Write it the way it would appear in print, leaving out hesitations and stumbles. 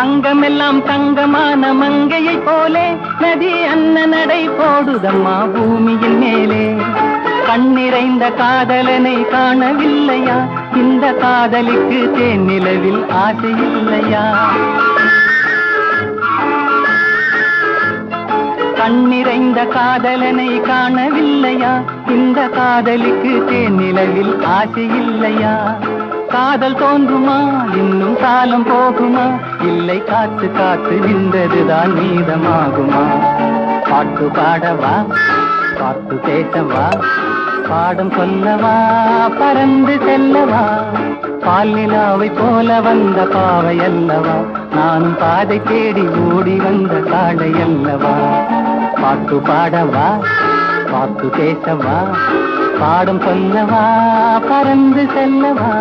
அங்கமெல்லாம் தங்கமான மங்கையை போலே நதி அன்ன நடை போடுதம்மா பூமியின் மேலே. கண்ணிறைந்த காதலனை காணவில்லையா? இந்த காதலிக்கு தேனிலவில் ஆசை இல்லையா? கண்ணிறைந்த காதலனை காணவில்லையா? இந்த காதலிக்கு தேனிலவில் ஆசை இல்லையா? காதல் தோன்றுமா? இன்னும் காலம் போகுமா? இல்லை, காத்து காத்து நின்றதுதான் மீதமாகுமா? பாட்டு பாடவா, பாட்டு பேசவா, பாடம் சொல்லவா, பறந்து செல்லவா? பால் நிலாவை போல வந்த பாவை அல்லவா? நானும் பாதை தேடி ஓடி வந்த காடை அல்லவா? பாட்டு பாடவா, பாட்டு பேசவா, பாடம் சொல்லவா, பறந்து செல்லவா?